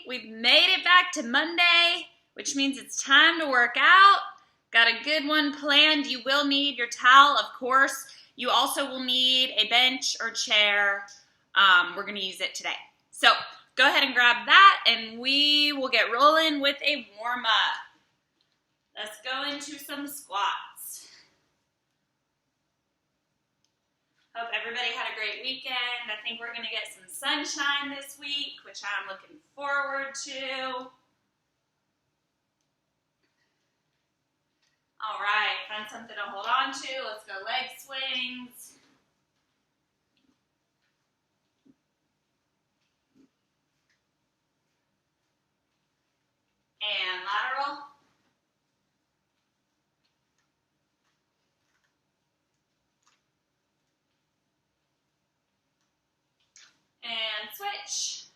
We've made it back to Monday, which means it's time to work out. Got a good one planned. You will need your towel, of course. You also will need a bench or chair. We're going to use it today. So go ahead and grab that, and we will get rolling with a warm-up. Let's go into some squats. Hope everybody had a great weekend. I think we're going to get some sunshine this week, which I'm looking forward to. All right, find something to hold on to. Let's go leg swings. And lateral. And switch.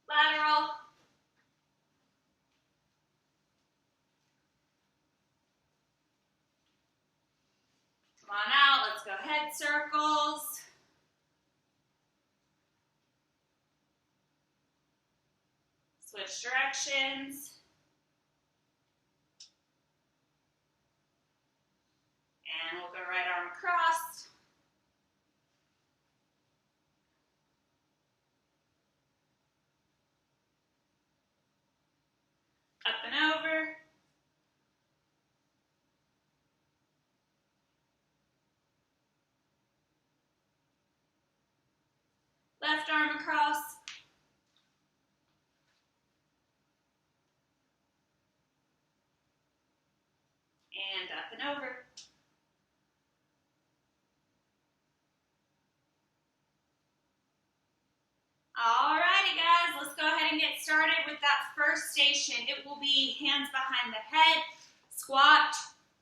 Lateral. Come on out, let's go head circles. Switch directions. And we'll go right arm across. Up and over. Left arm across. And up and over. Alrighty guys, let's go ahead and get started with that first station. It will be hands behind the head, squat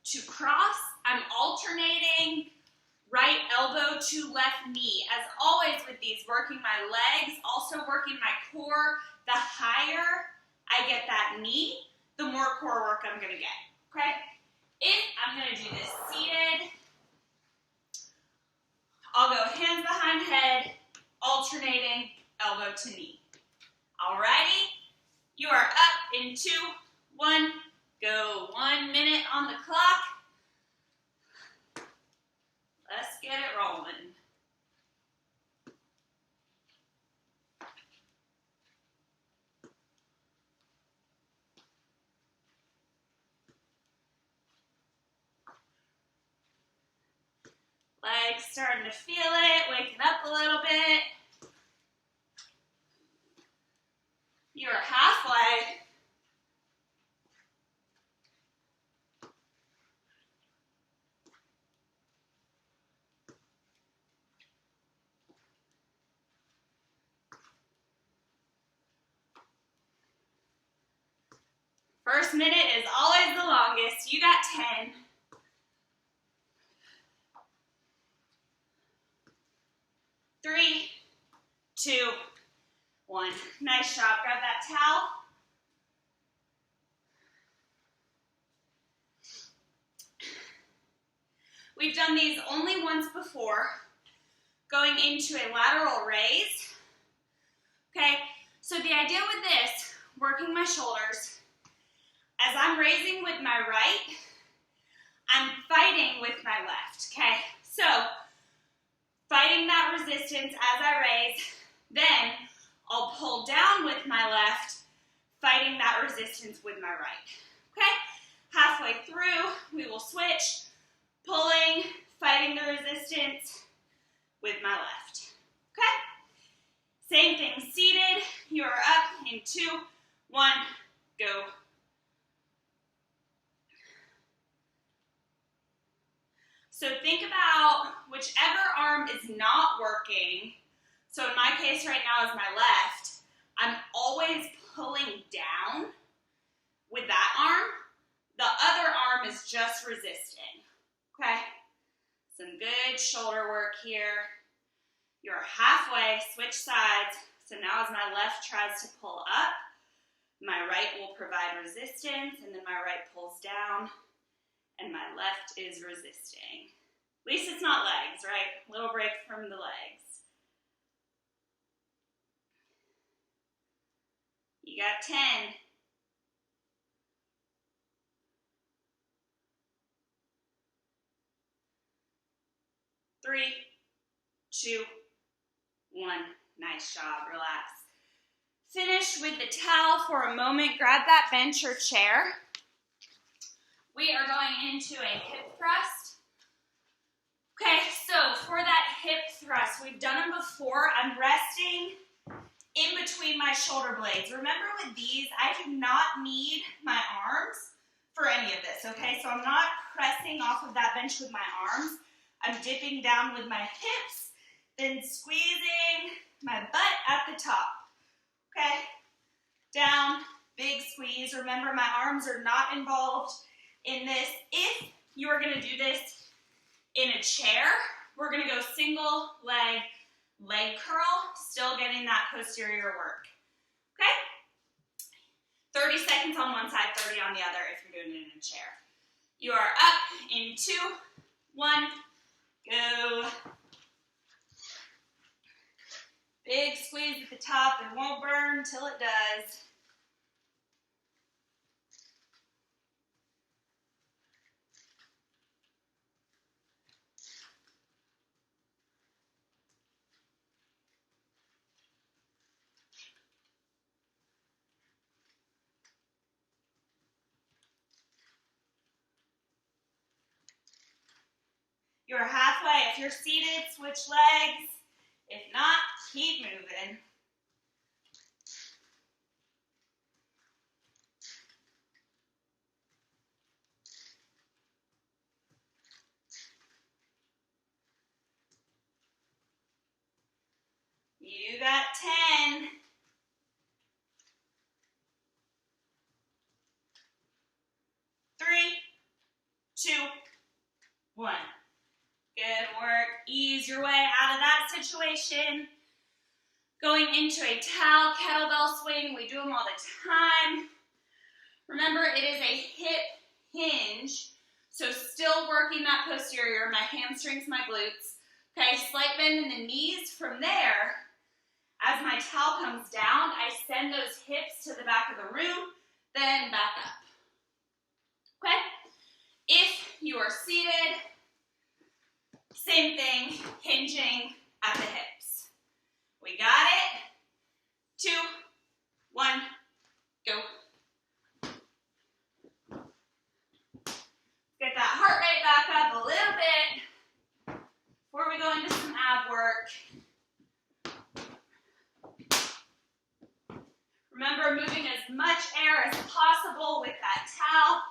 to cross. I'm alternating right elbow to left knee. As always with these, working my legs, also working my core. The higher I get that knee, the more core work I'm gonna get, okay? If I'm gonna do this seated, I'll go hands behind head, alternating elbow to knee. Alrighty, you are up in 2, 1, go. 1 minute on the clock. Let's get it rolling. Legs starting to feel it, waking up a little bit. You're halfway. First minute is always the longest. You got 10. Three, 2, 1. Nice job. Grab that towel. We've done these only once before, going into a lateral raise. Okay, so the idea with this, working my shoulders, as I'm raising with my right, I'm fighting with my left, okay? So, fighting that resistance as I raise, then I'll pull down with my left, fighting that resistance with my right, okay? Halfway through, we will switch, pulling, fighting the resistance with my left, okay? Same thing, seated, you are up in 2, 1, go. So think about whichever arm is not working. So in my case right now is my left. I'm always pulling down with that arm. The other arm is just resisting, okay? Some good shoulder work here. You're halfway, switch sides. So now as my left tries to pull up, my right will provide resistance, and then my right pulls down, and my left is resisting. At least it's not legs, right? Little break from the legs. You got 10. 3, 2, 1. Nice job, relax. Finish with the towel for a moment. Grab that bench or chair. We are going into a hip thrust. Okay, so for that hip thrust, we've done them before. I'm resting in between my shoulder blades. Remember with these, I do not need my arms for any of this, okay? So I'm not pressing off of that bench with my arms. I'm dipping down with my hips, then squeezing my butt at the top, okay? Down, big squeeze. Remember, my arms are not involved in this. If you are gonna do this in a chair, we're gonna go single leg curl, still getting that posterior work, okay? 30 seconds on one side, 30 on the other if you're doing it in a chair. You are up in 2, 1, go. Big squeeze at the top. It won't burn until it does. You're halfway. If you're seated, switch legs. If not, keep moving. You got 10. 3, 2, 1. Good work. Ease your way out of that situation. Going into a towel kettlebell swing. We do them all the time. Remember, it is a hip hinge. So still working that posterior, my hamstrings, my glutes. Okay, slight bend in the knees. From there, as my towel comes down, I send those hips to the back of the room, then back up. Okay? If you are seated, same thing, hinging at the hips. We got it. 2, 1, go. Get that heart rate back up a little bit before we go into some ab work. Remember, moving as much air as possible with that towel.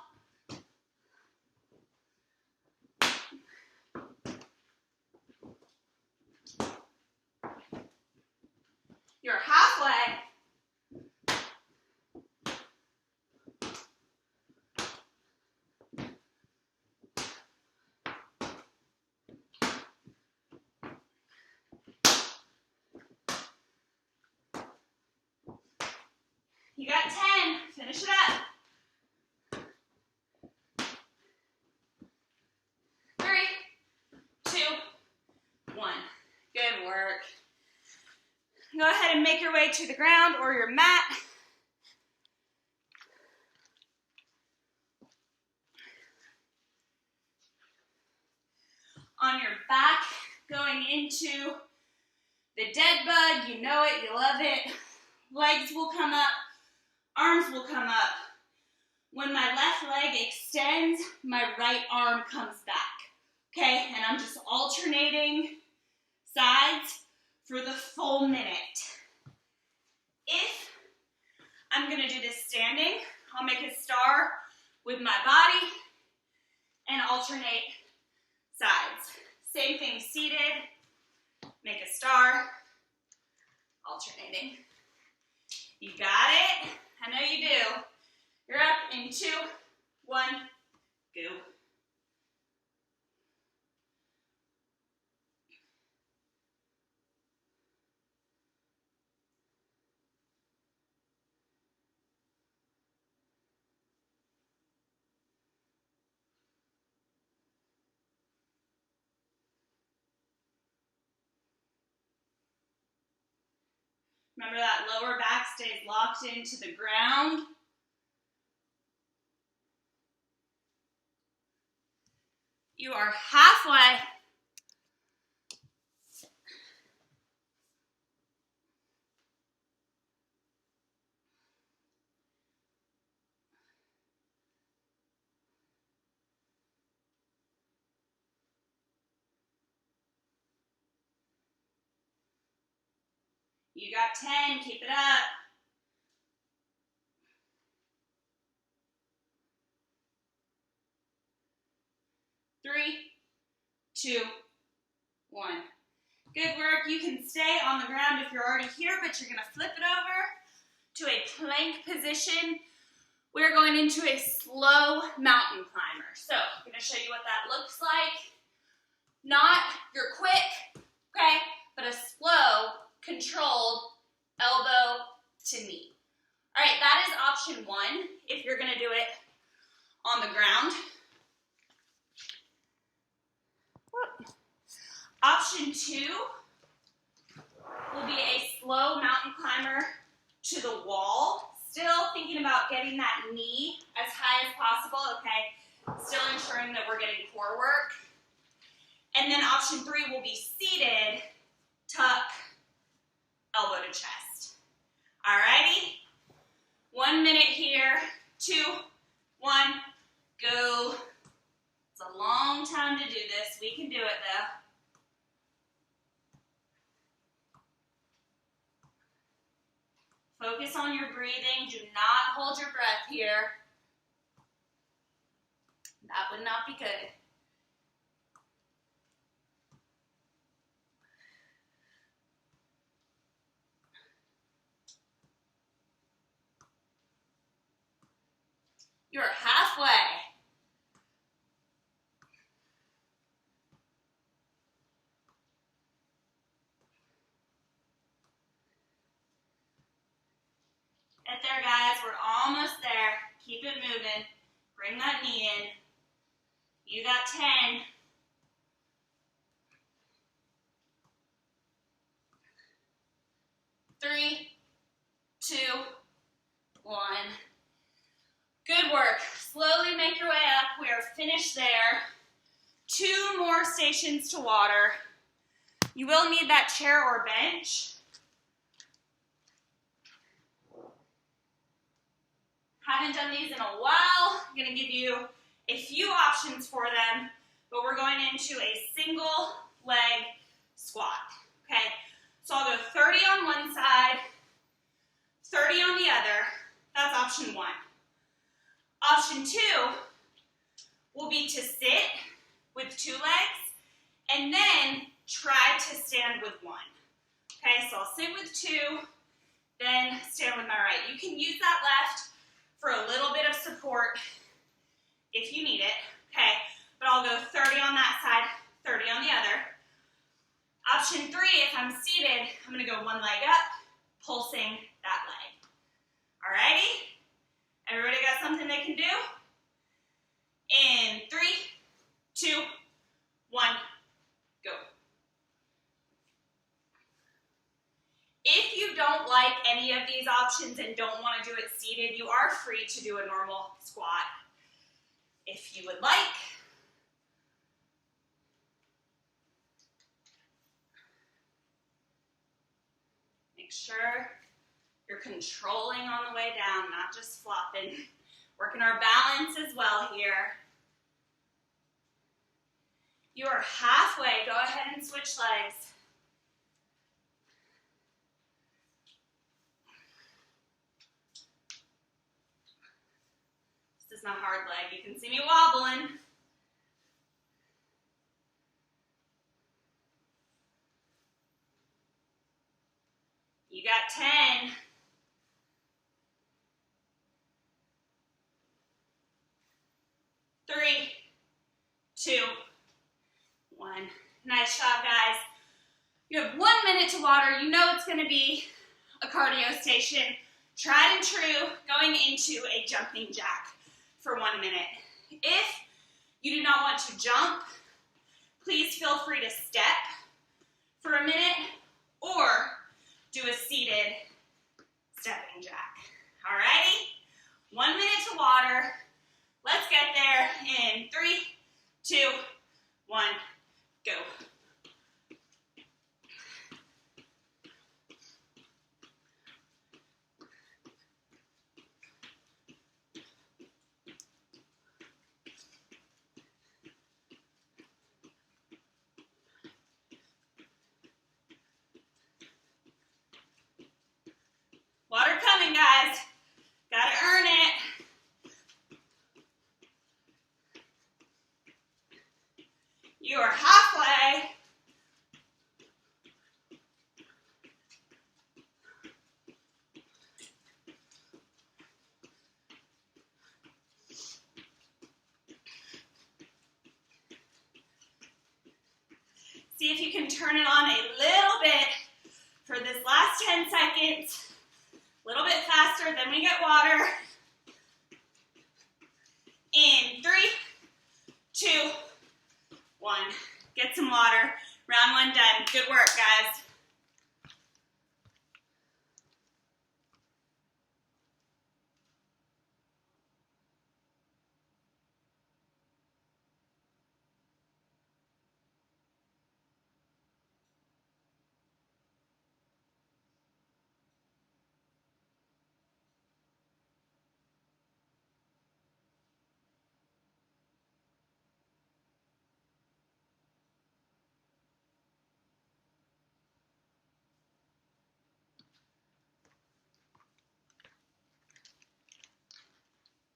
You're halfway. You got 10. Finish it up. 3, 2, 1. Good work. Go ahead and make your way to the ground or your mat. On your back, going into the dead bug. You know it, you love it. Legs will come up, arms will come up. When my left leg extends, my right arm comes back. Okay, and I'm just alternating sides for the full minute. If I'm gonna do this standing, I'll make a star with my body and alternate sides. Same thing, seated, make a star, alternating. You got it? I know you do. You're up in 2, 1, go. Remember that lower back stays locked into the ground. You are halfway. You got 10, keep it up. 3, 2, 1. Good work. You can stay on the ground if you're already here, but you're gonna flip it over to a plank position. We're going into a slow mountain climber. So I'm gonna show you what that looks like. Not your quick, okay, but a slow, controlled elbow to knee. All right, that is option 1 if you're gonna do it on the ground. Option 2 will be a slow mountain climber to the wall. Still thinking about getting that knee as high as possible, okay? Still ensuring that we're getting core work. And then option 3 will be seated, tuck, elbow to chest. Alrighty? 1 minute here, 2, 1, go. It's a long time to do this. We can do it though. Focus on your breathing. Do not hold your breath here. That would not be good. You're halfway. Get there, guys. We're almost there. Keep it moving. Bring that knee in. You got 10. Three, 2, 1. Good work. Slowly make your way up. We are finished there. 2 more stations to water. You will need that chair or bench. Haven't done these in a while. I'm gonna give you a few options for them, but we're going into a single leg squat, okay? So I'll go 30 on one side, 30 on the other. That's option 1. Option 2 will be to sit with 2 legs and then try to stand with 1. Okay, so I'll sit with 2, then stand with my right. You can use that left for a little bit of support if you need it, okay? But I'll go 30 on that side, 30 on the other. Option 3, if I'm seated, I'm gonna go 1 leg up, pulsing that leg. Alrighty? Everybody got something they can do? In 3, 2, 1, go. If you don't like any of these options and don't want to do it seated, you are free to do a normal squat if you would like. Make sure you're controlling on the way down, not just flopping. Working our balance as well here. You are halfway. Go ahead and switch legs. This is my hard leg. You can see me wobbling. You got 10. Three, 2, 1. Nice job, guys. You have 1 minute to water. You know it's going to be a cardio station. Tried and true, going into a jumping jack for 1 minute. If you do not want to jump, please feel free to step for a minute or do a seated stepping jack. Alrighty? 1 minute to water. Let's get there in 3, 2, 1, go. Water coming, guys. Gotta earn it. You are halfway. See if you can turn it on a little bit for this last 10 seconds. A little bit faster, then we get water. In 3, 2, 1. Get some water. Round 1 done. Good work, guys.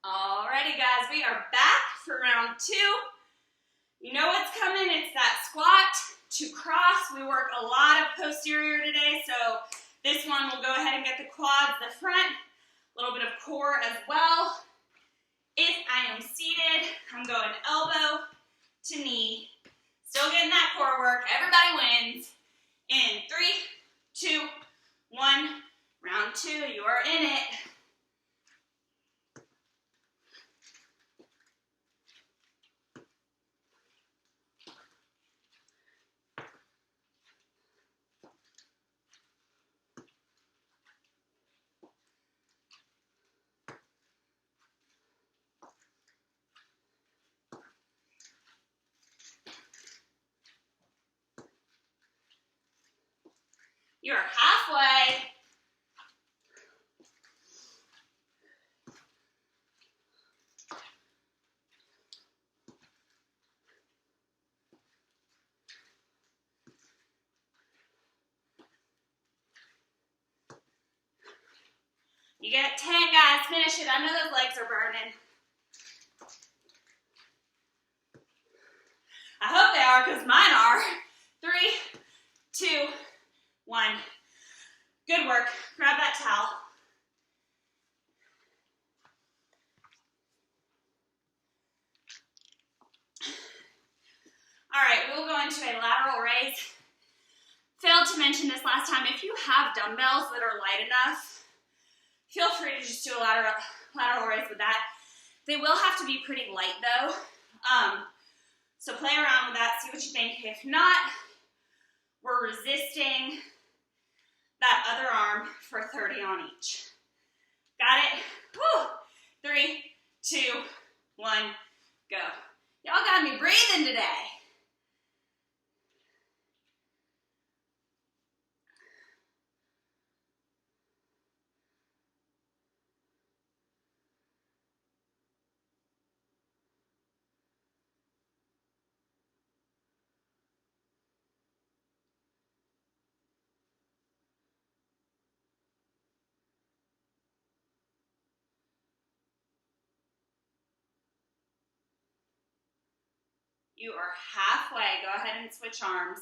Alrighty, guys, we are back for round 2. You know what's coming, it's that squat to cross. We work a lot of posterior today, so this one will go ahead and get the quads, the front, a little bit of core as well. If I am seated, I'm going elbow to knee. Still getting that core work, everybody wins. In 3, 2, 1, round 2, you are in it. You're halfway. You get 10, guys. Finish it. I know those legs are burning. I hope they are, because mine are. 3, 2, 1. Good work. Grab that towel. All right, we will go into a lateral raise. Failed to mention this last time. If you have dumbbells that are light enough, feel free to just do a lateral raise with that. They will have to be pretty light though. So play around with that, see what you think. If not, we're resisting that other arm for 30 on each. Got it? Whew. 3, 2, 1, go. Y'all got me breathing today. You are halfway. Go ahead and switch arms.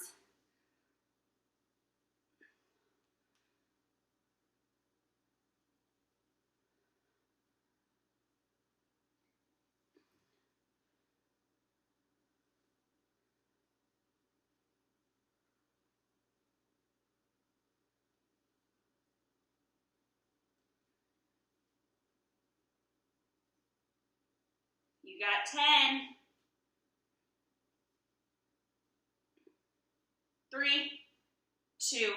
You got 10. 3, 2,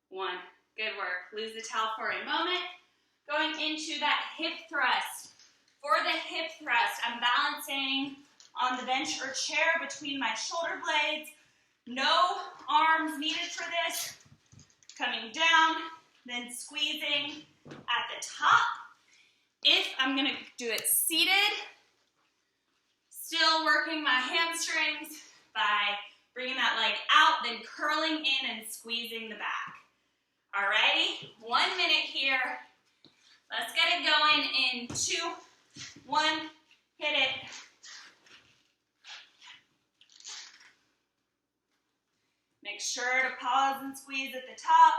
1. Good work. Lose the towel for a moment. Going into that hip thrust. For the hip thrust, I'm balancing on the bench or chair between my shoulder blades. No arms needed for this. Coming down, then squeezing at the top. If I'm gonna do it seated, still working my hamstrings by bringing that leg out, then curling in and squeezing the back. Alrighty, 1 minute here. Let's get it going in 2, 1, hit it. Make sure to pause and squeeze at the top.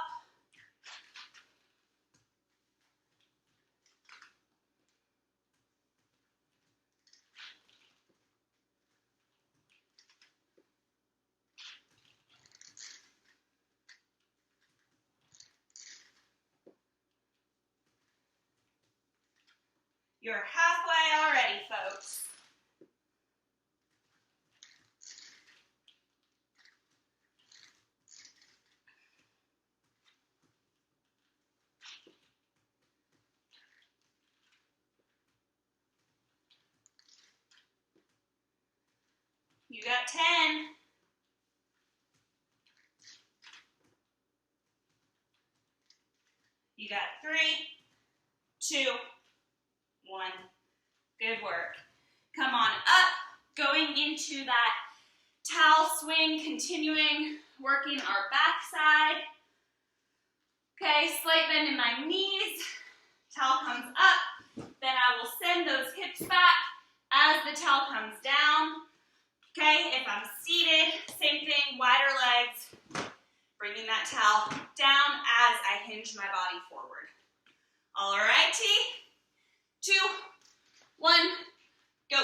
You're halfway already, folks. You got 10. You got 3, 2, 1. Good work. Come on up, going into that towel swing, continuing working our back side. Okay, slight bend in my knees. Towel comes up, then I will send those hips back as the towel comes down. Okay, if I'm seated, same thing, wider legs, bringing that towel down as I hinge my body forward. All righty, 2, 1, go.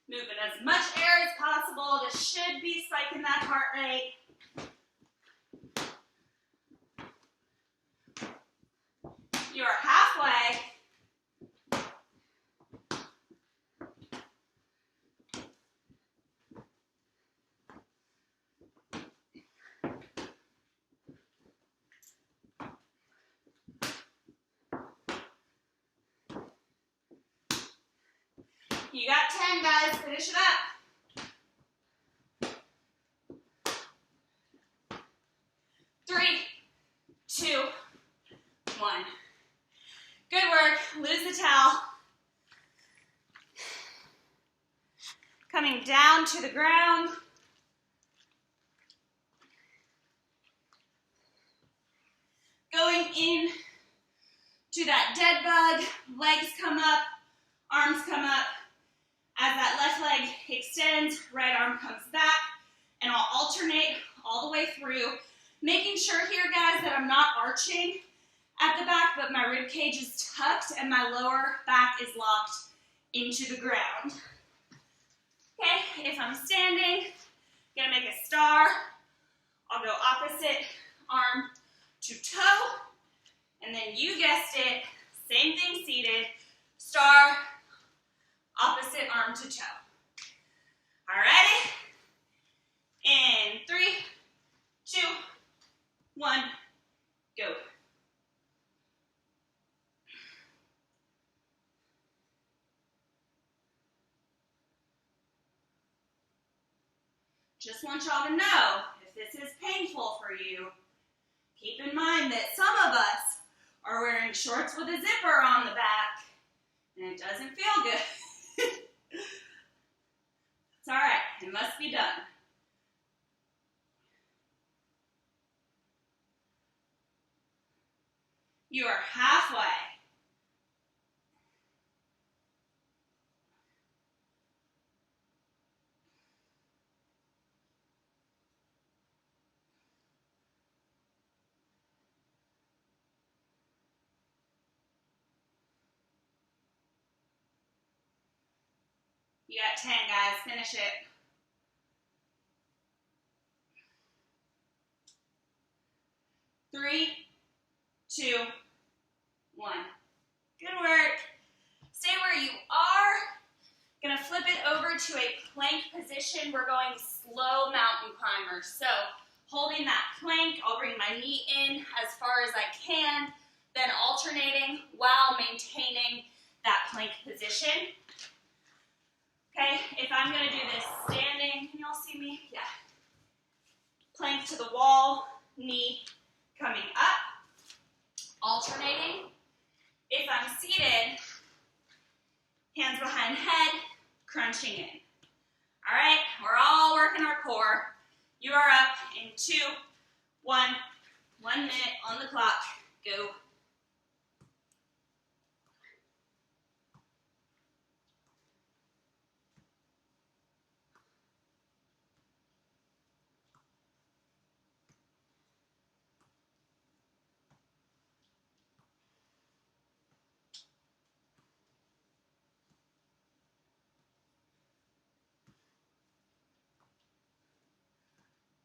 Moving as much air as possible. This should be spiking that heart rate. You're halfway. You got 10, guys. Finish it up. 3, 2, 1. Good work. Lose the towel. Coming down to the ground. Going in to that dead bug. Legs come up. Arms come up. As that left leg extends, right arm comes back, and I'll alternate all the way through, making sure here, guys, that I'm not arching at the back, but my rib cage is tucked and my lower back is locked into the ground. Okay, if I'm standing, gonna make a star. I'll go opposite arm to toe, and then you guessed it, same thing seated, star, opposite arm to toe. All righty? In 3, 2, 1, go. Just want y'all to know, if this is painful for you, keep in mind that some of us are wearing shorts with a zipper on the back, and it doesn't feel good. It's all right. It must be done. You are halfway. You got 10, guys. Finish it. over to a plank position. We're going slow mountain climbers. So holding that plank, I'll bring my knee in as far as I can, then alternating while maintaining that plank position. Okay, if I'm gonna do this standing, can y'all see me? Yeah. Plank to the wall, knee coming up, alternating. If I'm seated, hands behind head, crunching in. All right, we're all working our core. You are up in 2, 1, 1 minute on the clock, go.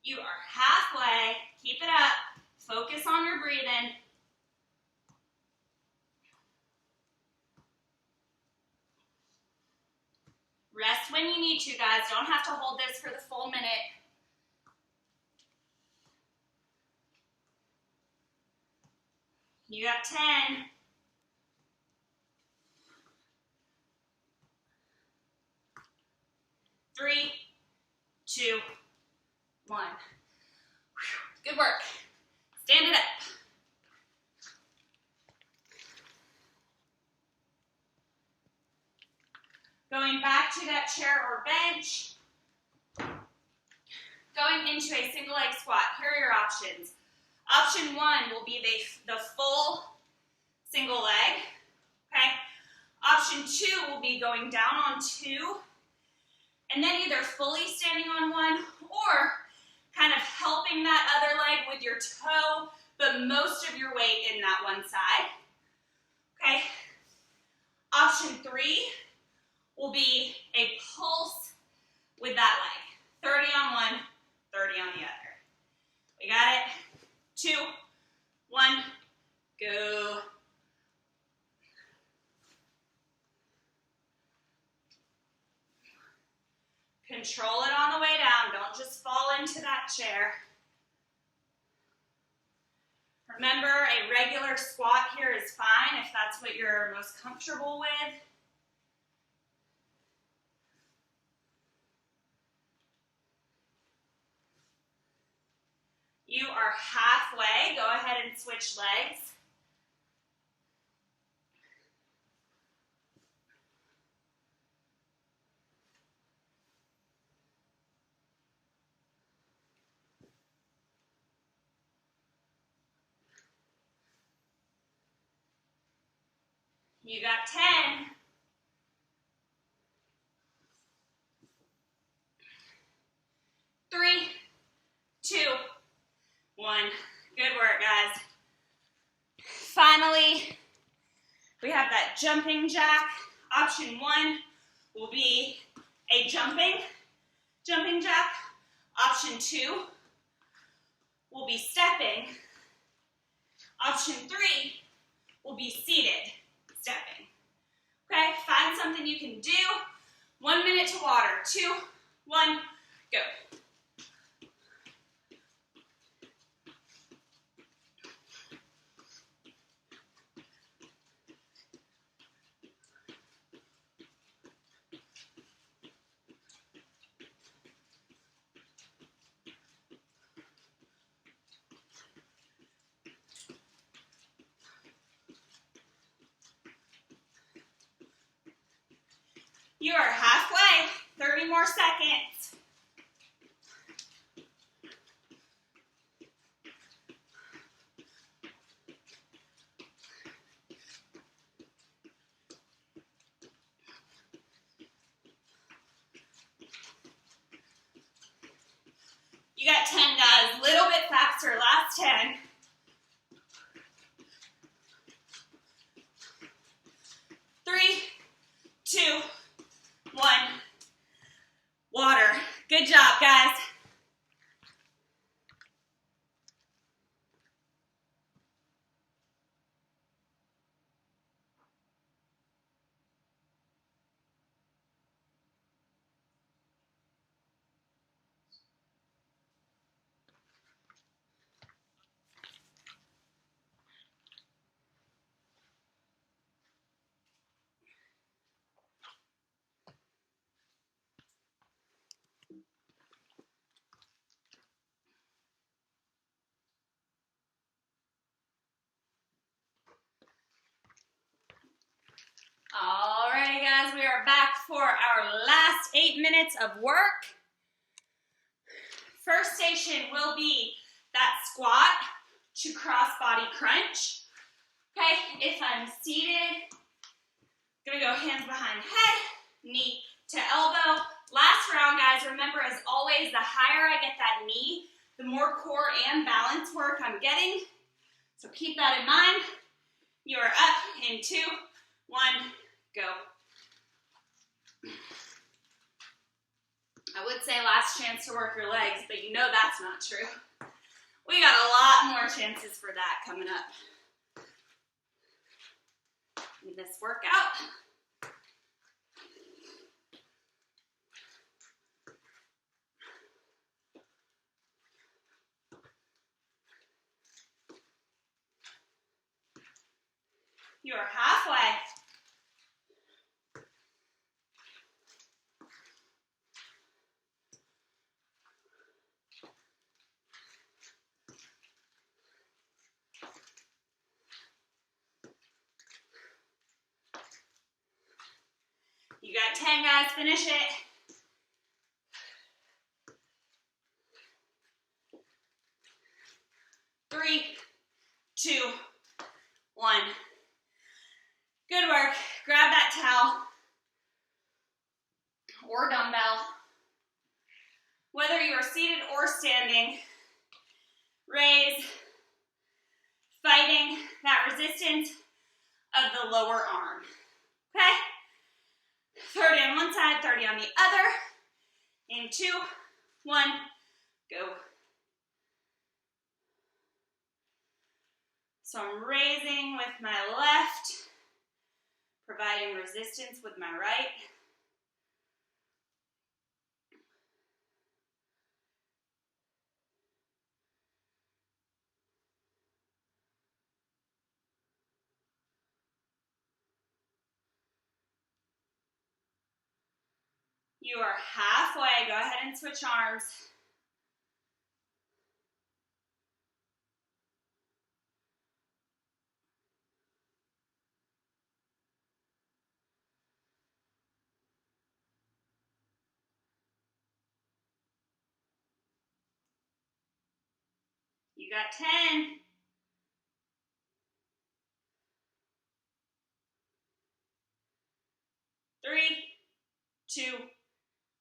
You are halfway, keep it up, focus on your breathing. Rest when you need to, guys. Don't have to hold this for the full minute. You got 10. 3, 2, 1. Good work. Stand it up. Going back to that chair or bench. Going into a single leg squat. Here are your options. Option 1 will be the full single leg. Okay. Option 2 will be going down on 2, and then either fully standing on 1 or kind of helping that other leg with your toe, but most of your weight in that one side. Okay. Option 3 will be a pulse with that leg. 30 on one, 30 on the other. We got it? 2, 1, go. Control it on the way down. Don't just fall into that chair. Remember, a regular squat here is fine if that's what you're most comfortable with. You are halfway. Go ahead and switch legs. You got 10. 3, 2, 1. Good work, guys. Finally, we have that jumping jack. Option 1 will be a jumping jack. Option 2 will be stepping. Option 3 will be seated stepping. Okay, find something you can do. 1 minute to water. 2, 1, go. You are halfway, 30 more seconds. You got 10, guys, little bit faster, last 10. Three, 2, 1. Water. Good job, guys. guys. We are back for our last 8 minutes of work. First station will be that squat to cross body crunch. Okay, if I'm seated, gonna go hands behind head, knee to elbow. Last round, guys, remember as always, the higher I get that knee, the more core and balance work I'm getting. So keep that in mind. You are up in 2, 1, go. I would say last chance to work your legs, but you know that's not true. We got a lot more chances for that coming up in this workout. You are halfway. You got 10, guys. Finish it. Three, 2, 1. Good work. Grab that towel or dumbbell. Whether you are seated or standing, raise, fighting that resistance of the lower arm. Okay? 30 on one side, 30 on the other. In 2, 1, go. So I'm raising with my left, providing resistance with my right. You are halfway. Go ahead and switch arms. You got 10. Three, 2,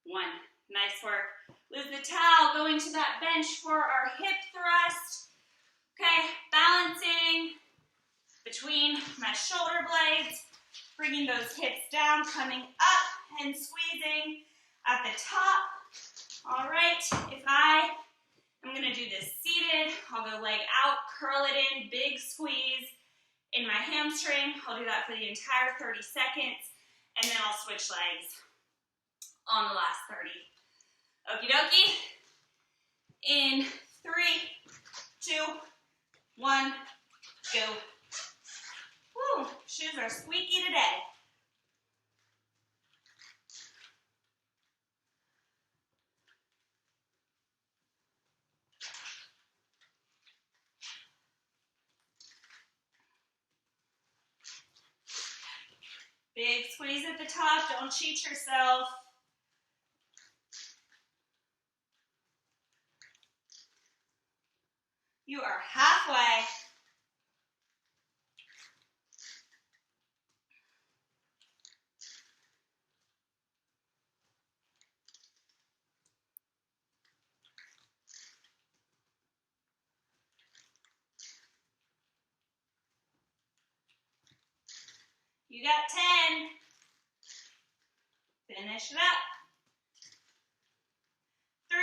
1. Nice work. Lose the towel, going to that bench for our hip thrust. Okay, balancing between my shoulder blades, bringing those hips down, coming up and squeezing at the top. All right, if I'm gonna do this seated, I'll go leg out, curl it in, big squeeze in my hamstring. I'll do that for the entire 30 seconds, and then I'll switch legs on the last 30. Okie dokie. In 3, 2, 1, go. Woo, shoes are squeaky today. Big squeeze at the top, don't cheat yourself. You are halfway. You got 10. Finish it up. 3,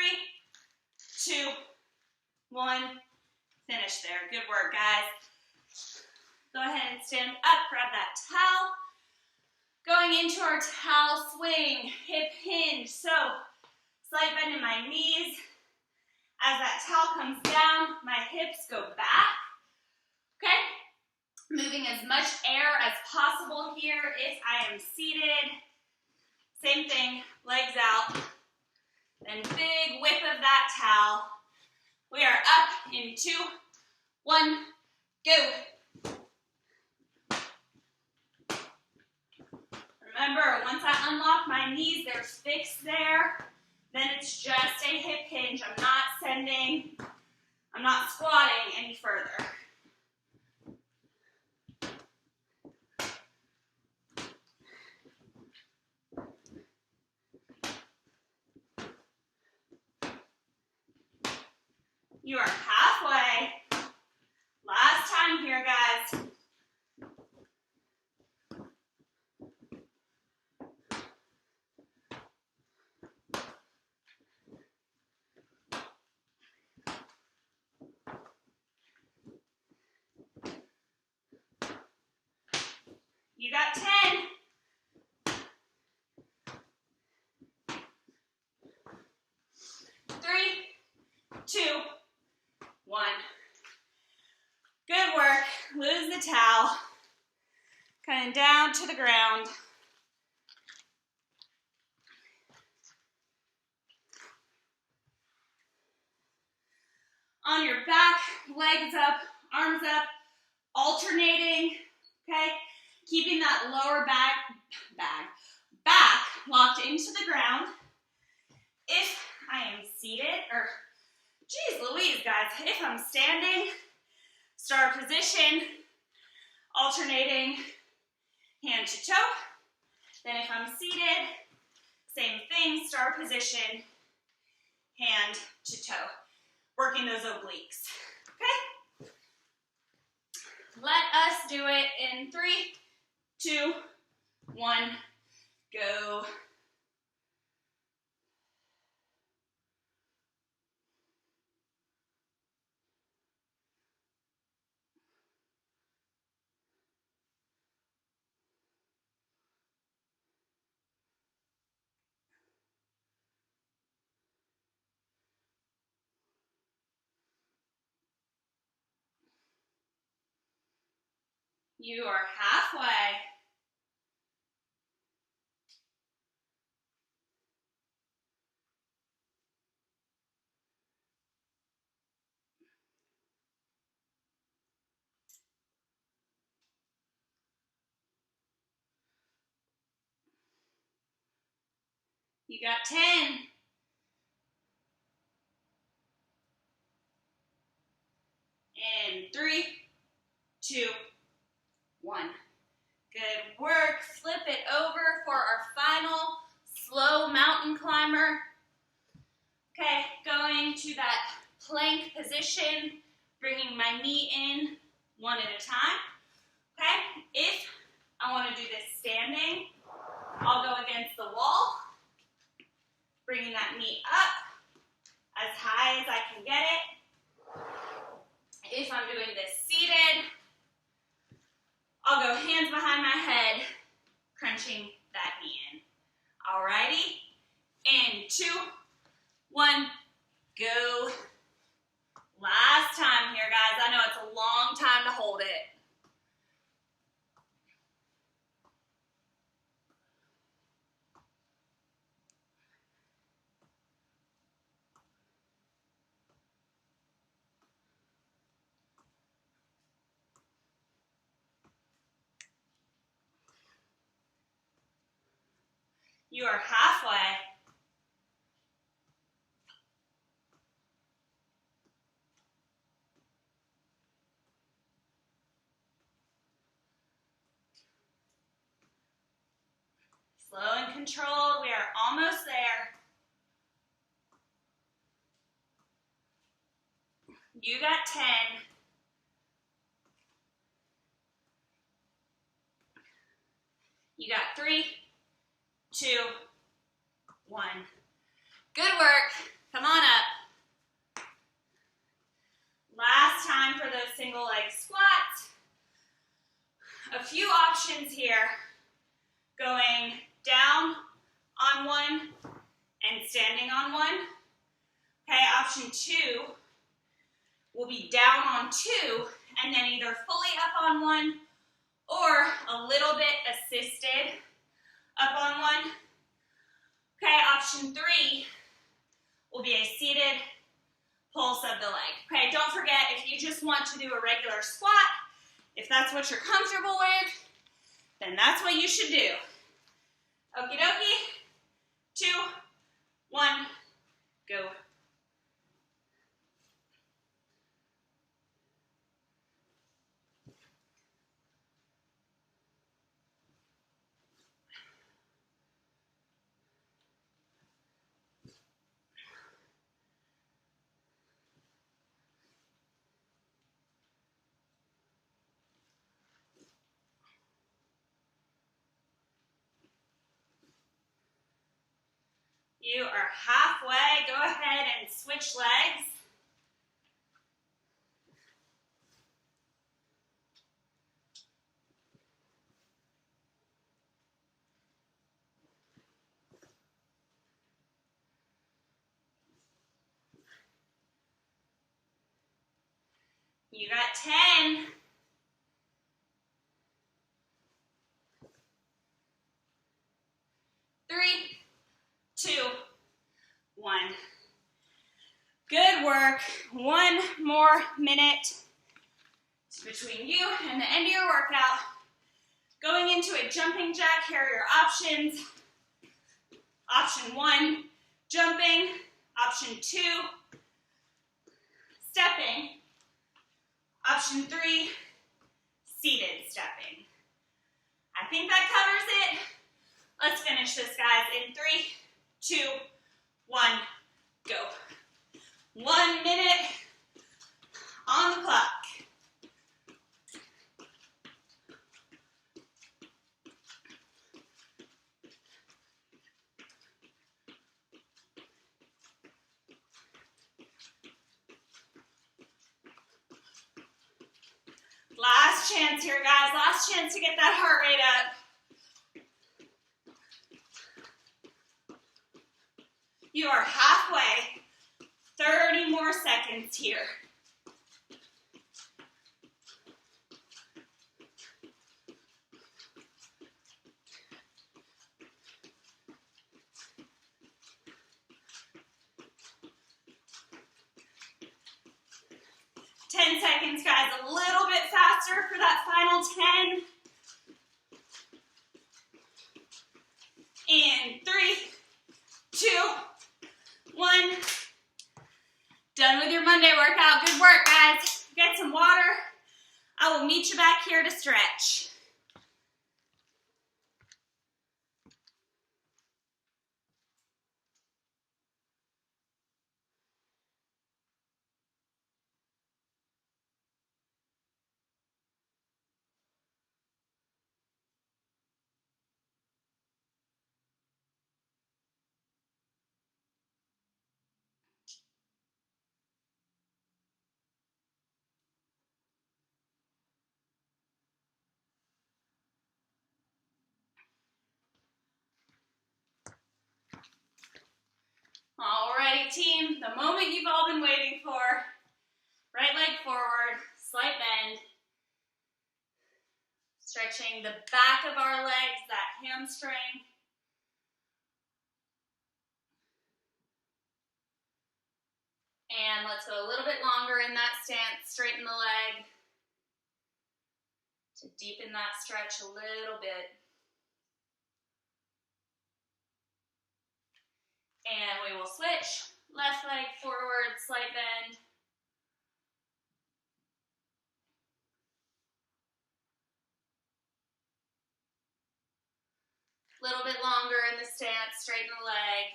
2, 1. Finish there. Good work, guys. Go ahead and stand up. Grab that towel. Going into our towel swing, hip hinge. So, slight bend in my knees. As that towel comes down, my hips go back. Okay? Moving as much air as possible here if I am seated. Same thing, legs out. Then big whip of that towel. We are up in 2, 1, go. Remember, once I unlock my knees, they're fixed there. Then it's just a hip hinge. I'm not squatting any further. You are halfway. Last time here, guys. You got 10. 3, 2, 1. Good work. Lose the towel. Coming down to the ground. On your back, legs up, arms up, alternating, okay? Keeping that lower back locked into the ground. If I am seated, or geez Louise, guys, if I'm standing, star position, alternating hand to toe. Then if I'm seated, same thing, star position, hand to toe. Working those obliques, okay? Let us do it in 3, 2, 1, go. You are halfway. You got 10. In 3, 2, 1. Good work. Flip it over for our final slow mountain climber. Okay, going to that plank position, bringing my knee in one at a time. Okay, if I want to do this standing, I'll go against the wall, bringing that knee up as high as I can get it. If I'm doing this seated, I'll go hands behind my head, crunching that knee in. Alrighty, in 2, 1, go. Last time here, guys. I know it's a long time to hold it. You are halfway. Slow and controlled. We are almost there. You got 10. You got 3, 2, 1. Good work. Come on up. Last time for those single leg squats. A few options here. Going down on one and standing on one. Okay, option 2 will be down on 2 and then either fully up on one or a little bit assisted up on one. Okay, option 3 will be a seated pulse of the leg. Okay, don't forget, if you just want to do a regular squat, if that's what you're comfortable with, then that's what you should do. Okie dokie. 2, 1, go. You are halfway. Go ahead and switch legs. You got 10. 3, 2, 1. Good work. 1 more minute between you and the end of your workout. Going into a jumping jack, here are your options. Option 1, jumping. Option 2, stepping. Option 3, seated stepping. I think that covers it. Let's finish this, guys, in 3, 2, 1, go. 1 minute on the clock. Last chance here, guys. Last chance to get that heart rate up. You are halfway. 30 more seconds here. Seconds, guys, a little bit faster for that final 10. In 3, 2, 1. Done with your Monday workout. Good work, guys. Get some water. I will meet you back here to stretch. Alrighty, team, the moment you've all been waiting for. Right leg forward, slight bend. Stretching the back of our legs, that hamstring. And let's go a little bit longer in that stance. Straighten the leg to deepen that stretch a little bit. And we will switch. Left leg forward, slight bend. A little bit longer in the stance, straighten the leg.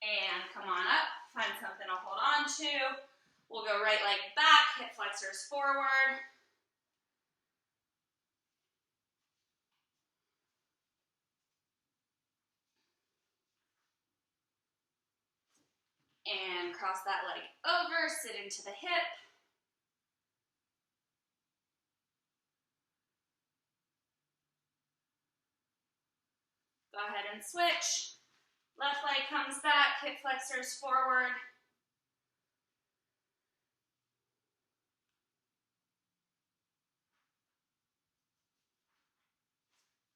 And come on up, find something to hold on to. We'll go right leg back, hip flexors forward. And cross that leg over, sit into the hip. Go ahead and switch. Left leg comes back, hip flexors forward.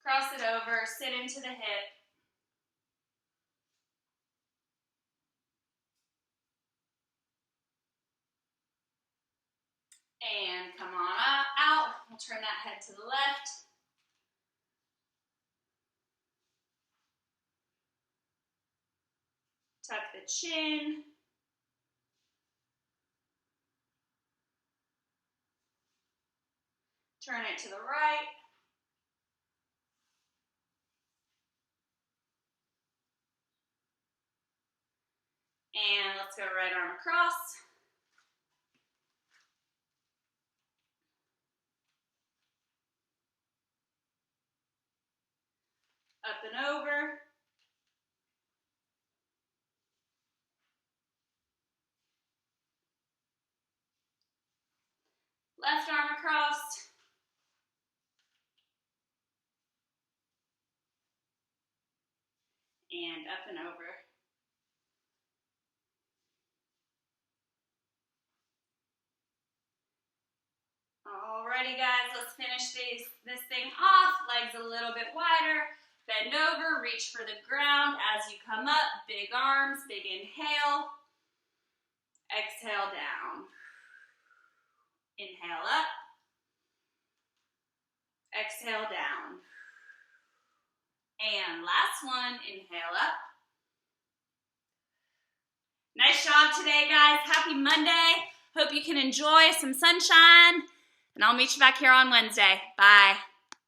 Cross it over, sit into the hip. And come on up, out. We'll turn that head to the left. Tuck the chin. Turn it to the right. And let's go right arm across. Up and over. Left arm across. And up and over. Alrighty guys, let's finish this thing off. Legs a little bit wider. Bend over, reach for the ground as you come up. Big arms, big inhale. Exhale down. Inhale up. Exhale down. And last one, inhale up. Nice job today, guys. Happy Monday. Hope you can enjoy some sunshine. And I'll meet you back here on Wednesday. Bye.